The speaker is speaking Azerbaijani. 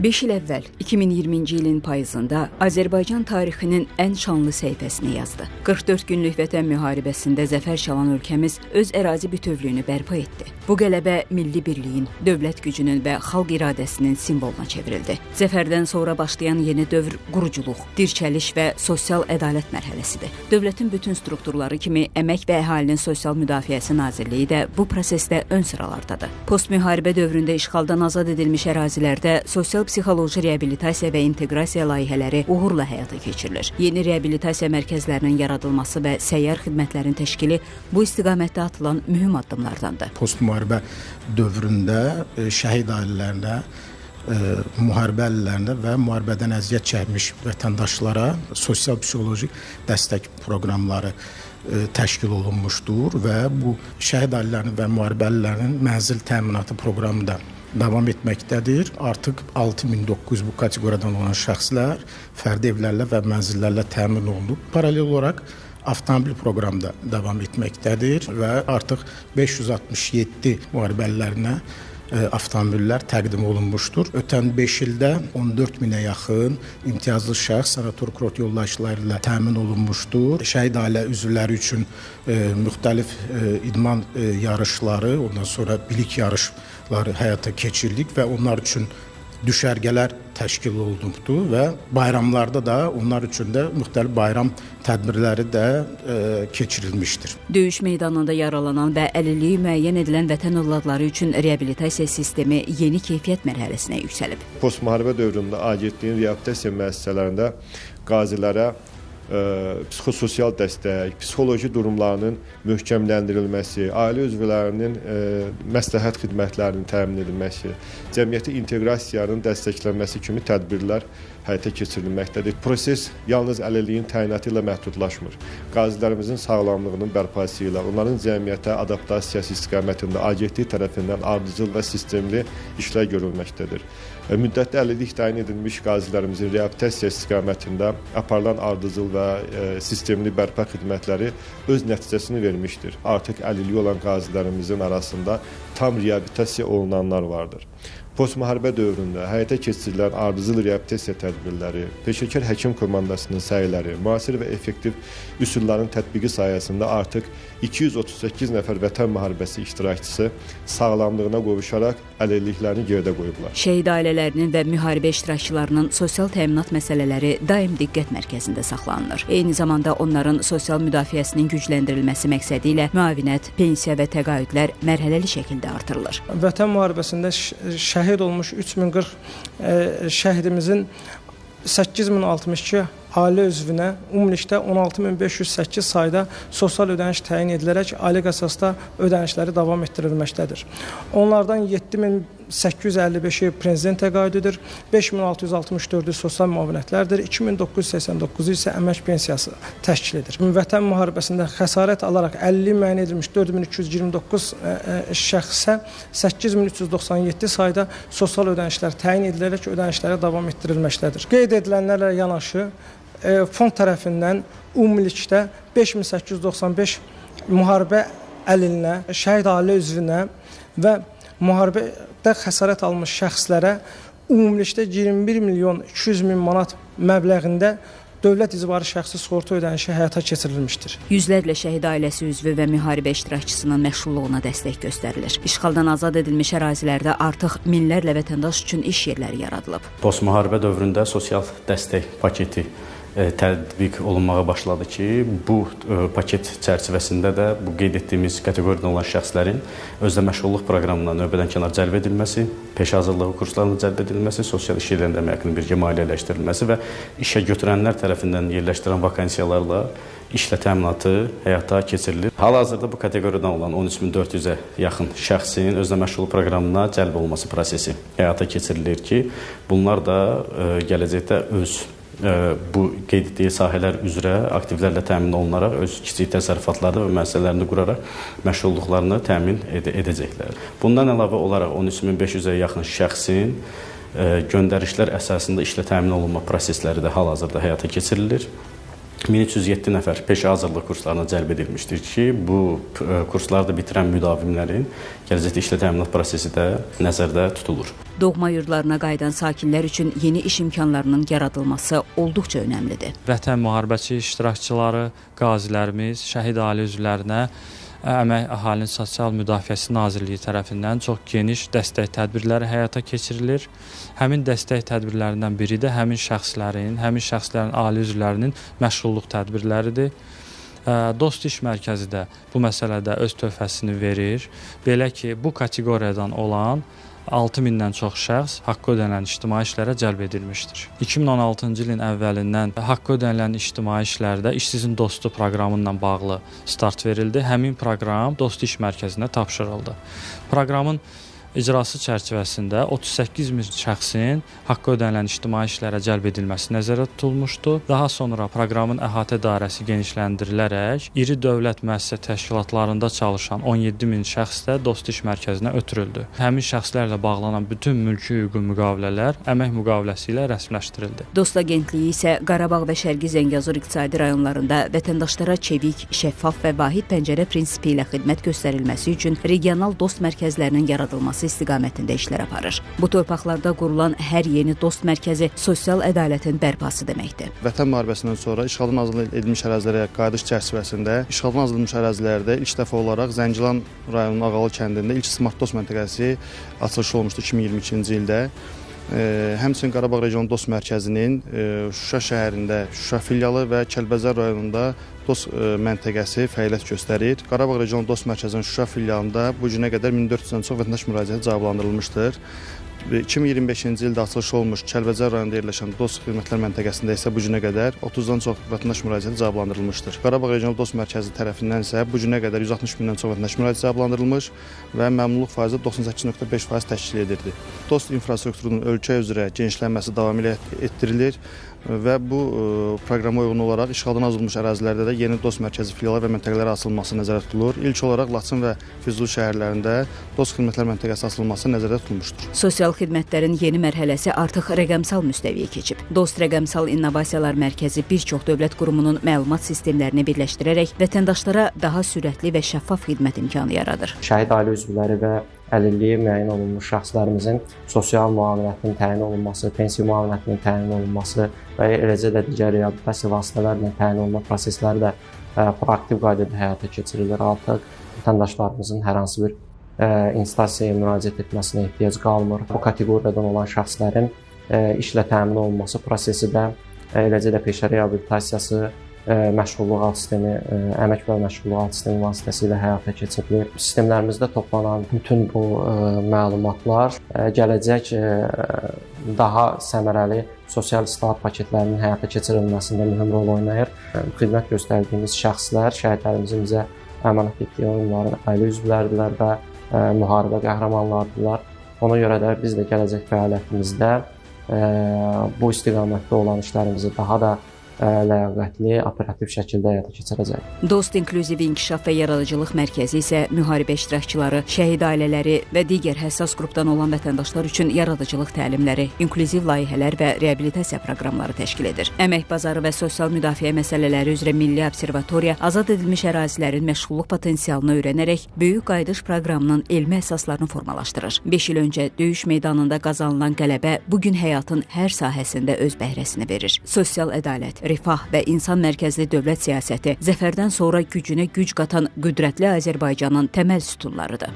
5 il əvvəl, 2020-ci ilin payızında Azərbaycan tarixinin ən şanlı səhifəsini yazdı. 44 günlük vətən müharibəsində zəfər çalan ölkəmiz öz ərazi bütövlüyünü bərpa etdi. Bu qələbə milli birliyin, dövlət gücünün və xalq iradəsinin simvoluna çevrildi. Zəfərdən sonra başlayan yeni dövr quruculuq, dirçəliş və sosial ədalət mərhələsidir. Dövlətin bütün strukturları kimi Əmək və Əhalinin Sosial Müdafiəsi Nazirliyi də bu prosesdə ön sıralardadır. Postmüharibə dövründə işğaldan azad edilmiş ərazilərdə sosial-psixoloji reabilitasiya və inteqrasiya layihələri uğurla həyata keçirilir. Yeni reabilitasiya mərkəzlərinin yaradılması və səyyar xidmətlərin təşkili bu istiqamətdə atılan mühüm addımlardandır. Postmüharibə dövründə şəhid ailələrinə, müharibə əlillərinə və müharibədən əziyyət çəkmiş vətəndaşlara sosial-psixoloji dəstək proqramları təşkil olunmuşdur və bu şəhid ailələrinin və müharibə əlillərinin mənzil təminatı proqramı da davam etməkdədir. Artıq 6900 bu kateqoriyadan olan şəxslər fərdi evlərlə və mənzillərlə təmin olunub. Paralel olaraq avtomobil proqramı da davam etməkdədir və artıq 567 müharibə əlillərinə avtomobillər təqdim olunmuşdur. Ötən 5 ildə 14 minə yaxın imtiyazlı şəxs sanator kurort yollayışları ilə təmin olunmuşdur. Şəhid ailə üzvləri üçün müxtəlif idman yarışları, ondan sonra bilik yarışları həyata keçirdik və onlar üçün düşərgələr təşkil olunubdur və bayramlarda da onlar üçün də müxtəlif bayram tədbirləri də keçirilmişdir. Döyüş meydanında yaralanan və əlilliyi müəyyən edilən vətən övladları üçün reabilitasiya sistemi yeni keyfiyyət mərhələsinə yüksəlib. Postmüharibə dövründə agentliyin reabilitasiya müəssisələrində qazilərə psixososial dəstək, psixoloji durumlarının möhkəmləndirilməsi, ailə üzvlərinin məsləhət xidmətlərinin təmin edilməsi, cəmiyyəti inteqrasiyanın dəstəklənməsi kimi tədbirlər həyata keçirilməkdədir. Proses yalnız əlilliyin təyinatı ilə məhdudlaşmır. Qazilərimizin sağlamlığının bərpası ilə, onların cəmiyyətə adaptasiyası istiqamətində agentlik tərəfindən ardıcıl və sistemli işlər görülməkdədir. Müddətli əlillik təyin edilmiş qazilərimizin reabilitasiya istiqamətində aparılan ardıcıl və sistemli bərpa xidmətləri öz nəticəsini vermişdir. Artıq əlilliyi olan qazilərimizin arasında tam reabilitasiya olunanlar vardır. Postmüharibə dövründə həyata keçirilən ardıcıl reabilitasiya tədbirləri, peşəkar həkim komandasının səyləri, müasir və effektiv üsulların tətbiqi sayəsində artıq 238 nəfər vətən müharibəsi iştirakçısı sağlamlığına qovuşaraq əlilliklərini gerdə qoyublar. Şəhid ailələrinin və müharibə iştirakçılarının sosial təminat məsələləri daim diqqət mərkəzində saxlanılır. Eyni zamanda onların sosial müdafiəsinin gücləndirilməsi məqsədi ilə müavinət, pensiya və təqaüdlər mərhələli şəkildə artırılır. Vətən müharibəsində şəhid olmuş 3040 şəhidimizin 8062 ailə üzvünə ümumilikdə 16508 sayda sosial ödəniş təyin edilərək aylıq əsasda ödənişləri davam etdirilməkdədir. Onlardan 7855-i prezident təqaüdüdür, 5664-ü sosial müavinətlərdir, 2989-u isə əmək pensiyası təşkil edir. Vətən müharibəsində xəsarət alaraq 50 müəyyən edilmiş 4229 şəxsə 8397 sayda sosial ödənişlər təyin edilərək ödənişlərə davam etdirilməkdədir. Qeyd edilənlərlə yanaşı fond tərəfindən ümumilikdə 5895 müharibə əlilinə, şəhid ailə üzvünə və müharibədə xəsarət almış şəxslərə ümumilikdə 21 milyon 200 min manat məbləğində dövlət icbari şəxsi sığorta ödənişi həyata keçirilmişdir. Yüzlərlə şəhid ailəsi üzvü və müharibə iştirakçısının məşğulluğuna dəstək göstərilir. İşğaldan azad edilmiş ərazilərdə artıq minlərlə vətəndaş üçün iş yerləri yaradılıb. Postmüharibə dövründə sosial dəstək paketi tətbiq olunmağa başladı ki, bu paket çərçivəsində də bu qeyd etdiyimiz kateqoriyada olan şəxslərin özdə məşğulluq proqramına növbədən kənar cəlb edilməsi, peşə hazırlığı kurslarına cəlb edilməsi, sosial iş yerlərində əməkinin birgə maliyyələşdirilməsi və işə götürənlər tərəfindən yerləşdirilən vakansiyalarla işlə təminatı həyata keçirilir. Hal-hazırda bu kateqoriyadan olan 13400-ə yaxın şəxsin özdə məşğulluq proqramına cəlb olması prosesi həyata keçirilir ki, bunlar da gələcəkdə öz bu qeyd etdiyi sahələr üzrə aktivlərlə təmin olunaraq öz kiçik təsərrüfatlarını və müəssisələrini quraraq məşğulluqlarını təmin edəcəklər. Bundan əlavə olaraq 13500-ə yaxın şəxsin göndərişlər əsasında işlə təmin olunma prosesləri də hal-hazırda həyata keçirilir. 1307 nəfər peşə hazırlıq kurslarına cəlb edilmişdir ki, bu kursları da bitirən müdavimlərin gələcəkdə işlə təminat prosesi də nəzərdə tutulur. Doğma yurdlarına qayıdan sakinlər üçün yeni iş imkanlarının yaradılması olduqca önəmlidir. Vətən müharibəsi iştirakçıları, qazilərimiz, şəhid ailə üzvlərinə Əmək Əhalinin Sosial Müdafiəsi Nazirliyi tərəfindən çox geniş dəstək tədbirləri həyata keçirilir. Həmin dəstək tədbirlərindən biri də həmin şəxslərin ailə üzvlərinin məşğulluq tədbirləridir. Dost İş Mərkəzi də bu məsələdə öz töhfəsini verir. Belə ki, bu kateqoriyadan olan 6000-dən çox şəxs haqqı ödənilən ictimai işlərə cəlb edilmişdir. 2016-cı ilin əvvəlindən haqqı ödənilən ictimai işlərdə İşsizin Dostu proqramı ilə bağlı start verildi. Həmin proqram Dost İş Mərkəzinə tapşırıldı. Proqramın icrası çərçivəsində 38 min şəxsin haqqı ödənilən ictimai işlərə cəlb edilməsi nəzərdə tutulmuşdu. Daha sonra proqramın əhatə dairəsi genişləndirilərək iri dövlət müəssisə təşkilatlarında çalışan 17 min şəxs də Dost İş Mərkəzinə ötürüldü. Həmin şəxslərlə bağlanan bütün mülki hüquqi müqavilələr əmək müqaviləsi ilə rəsmiləşdirildi. Dost Agentliyi isə Qarabağ və Şərqi Zəngəzur iqtisadi rayonlarında vətəndaşlara çevik, şəffaf və vahid pəncərə prinsipi ilə xidmət göstərilməsi üçün regional dost mərkəzlərinin yaradılması istiqamətində işlər aparır. Bu torpaqlarda qurulan hər yeni dost mərkəzi sosial ədalətin bərpası deməkdir. Vətən müharibəsindən sonra işğaldan azad edilmiş ərazilərə qayıdış çərçivəsində işğaldan azad edilmiş ərazilərdə ilk dəfə olaraq Zəngilan rayonunun Ağalı kəndində ilk Smart Dost məntəqəsi açılışı olmuşdu 2022-ci ildə. Həmçinin Qarabağ Regional Dost Mərkəzinin Şuşa şəhərində Şuşa filialı və Kəlbəcər rayonunda Dost məntəqəsi fəaliyyət göstərir. Qarabağ Regional Dost Mərkəzinin Şuşa filialında bu günə qədər 1400-dən çox vətəndaş müraciəti cavablandırılmışdır. 2025-ci ildə açılışı olmuş Kəlbəcər rayonunda yerləşən Dost Xidmətlər məntəqəsində isə bu günə qədər 30-dan çox vətəndaş müraciəti cavablandırılmışdır. Qarabağ Regional Dost Mərkəzi tərəfindən isə bu günə qədər 160 mindən çox vətəndaş müraciəti cavablandırılmış və məmnunluq faizi 98.5% təşkil edirdi. Dost infrastrukturunun ölkə üzrə genişlənməsi davam etdirilir və bu proqrama uyğun olaraq işğaldan azalmış ərazilərdə də yeni Dost Mərkəzi filiallar və məntəqələri açılması nəzərdə tutulur. İlk olaraq Laçın və Füzuli şəhərlərində Dost Xidmətlər məntəqəsi açılması nəzərdə tutulmuşdur. Sosial xidmətlərin yeni mərhələsi artıq rəqəmsal müstəviyə keçib. Dost Rəqəmsal İnnovasiyalar Mərkəzi bir çox dövlət qurumunun məlumat sistemlərini birləşdirərək vətəndaşlara daha sürətli və şəffaf xidmət imkanı yaradır. Şəhid ailə üzvləri və əlilliyi müəyyən olunmuş şəxslərimizin sosial müavinətinin təyin olunması, pensiya müavinətinin təyin olunması və eləcə də digər reabilitasiya vasitələrlə təyin olunma prosesləri də proaktiv qaydada həyata keçirilir. Artıq vətəndaşlarımızın hər hansı bir instansiyaya müraciət etməsinə ehtiyac qalmır. Bu kateqoriyadan olan şəxslərin işlə təmin olunması prosesi də eləcə də peşə reabilitasiyası, məşğulluq alt sistemi, əmək və məşğulluq alt sistemi vasitəsilə həyata keçirilir. Sistemlərimizdə toplanan bütün bu məlumatlar gələcək daha səmərəli sosial islahat paketlərinin həyata keçirilməsində mühüm rol oynayır. Xidmət göstərdiyimiz şəxslər şəhidlərimizin bizə əmanət etdiyi onların ailə üzvləridirlər və müharibə qəhrəmanlarıdırlar. Ona görə də biz də gələcək fəaliyyətimizdə bu istiqamətdə olan işlərimizi daha da ləyaqətli, operativ şəkildə həyata keçirəcək. Dost İnklüziv İnkişaf və Yaradıcılıq Mərkəzi isə müharibə iştirakçıları, şəhid ailələri və digər həssas qrupdan olan vətəndaşlar üçün yaradıcılıq təlimləri, inklüziv layihələr və reabilitasiya proqramları təşkil edir. Əmək bazarı və sosial müdafiə məsələləri üzrə Milli Observatoriya azad edilmiş ərazilərin məşğulluq potensialını öyrənərək böyük qayıdış proqramının elmi əsaslarını formalaşdırır. 5 il öncə döyüş meydanında qazanılan qələbə bugün həyatın hər sahəsində öz bəhrəsini verir. Sosial ədalət, rifah və insan mərkəzli dövlət siyasəti zəfərdən sonra gücünə güc qatan qüdrətli Azərbaycanın təməl sütunlarıdır.